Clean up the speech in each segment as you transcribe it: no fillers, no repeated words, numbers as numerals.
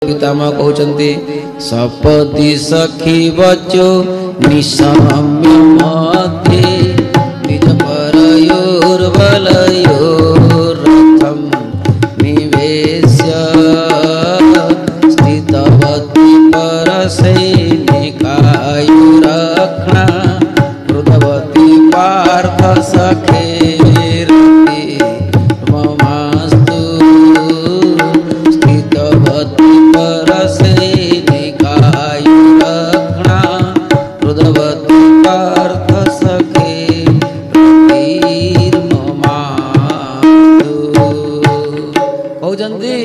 पितामह कहते सपति सखी बचो निशाम्य मध्ये निज परयोर्बलयोरथं निवेश्य स्थितवती परसैनिकायुरक्षणा कृतवती पार्थ सखेरति ममास्तु स्थितवती परसैनिकायुरक्षणा कृतवती पार्थ कहते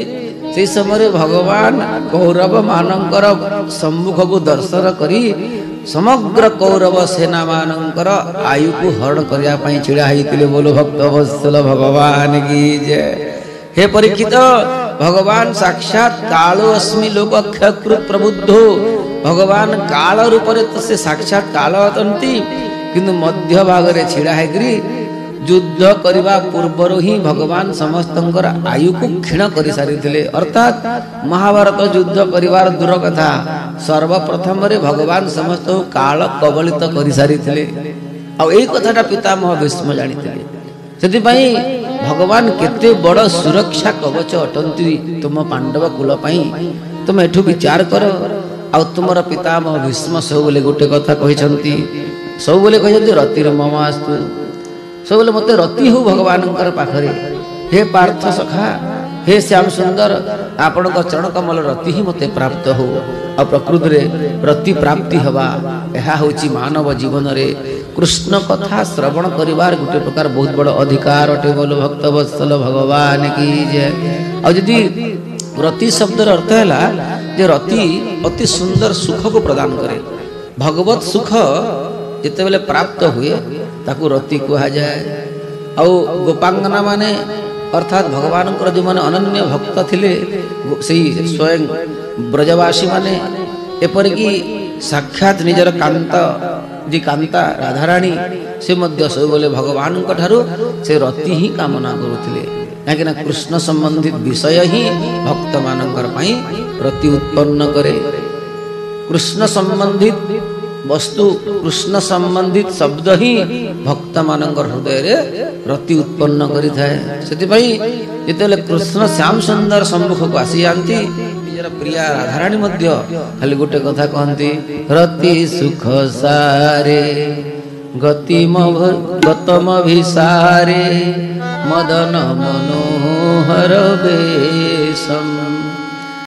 से समय भगवान कौरव मानकर सम्मुख को दर्शन करी समग्र कौरव सेना मानकर आयु को हरण करने छिड़ा होते। बोलो भक्त वत्सल भगवान की जय। हे परीक्षित भगवान साक्षात कालो अस्मि लोक क्षकृत प्रबुद्धो भगवान काल रूप से साक्षात काल अटंती किंतु मध्य भाग रे छिड़ा होकरी युद्ध करने पूर्वर ही भगवान समस्त आयु को क्षीण कर सारी अर्थात महाभारत युद्ध परिवार दूर कथा सर्वप्रथम भगवान समस्त काल कबलित कर सारी कथा पितामह भीष्म जानी से भगवान केते बड़ सुरक्षा कवच अटंती तुम पांडव कुल तुम एठू विचार कर आ तुमर पितामह भीष्म सब गोटे कथा कहते सब रतिर ममास्तु सब मत रति हो भगवान पाखरे हे पार्थ सखा हे श्याम सुंदर आपण चरण कमल रति ही मते प्राप्त हो आ प्रकृति रे रति प्राप्ति हवा यह होची मानव जीवन रे कृष्ण कथा श्रवण करिवार गुटे प्रकार बहुत बड़ अधिकार अटे। बोलो भक्त वत्सल भगवान की जय। आ यदि रति शब्द अर्थ है जे रति अति सुंदर सुख को प्रदान करे भगवत सुख जिते बेले प्राप्त हुए ताकू रति कहा जाए। आ गोपांगना माने अर्थात भगवान जो माने अनन्य भक्त थिले से स्वयं ब्रजवासी माने एपरिकी साक्षात निजर कांता जी कांता राधाराणी से मध्य सब बोले भगवान ठारू से रति ही कामना करुथिले काहेकि ना कृष्ण संबंधित विषय ही भक्त मानकर पई रति उत्पन्न करे। कृष्ण संबंधित वस्तु कृष्ण संबंधित शब्द ही भक्त मानक हृदय रे रति उत्पन्न करि थाए। सेति पई जेतेले कृष्ण श्याम सुंदर सम्मुख को आसी जानती निजर प्रिया राधाराणी मध्य खाली गोटे कथा कहती रति सुख सारे गतम भिसारे मदन मनोहर बेशम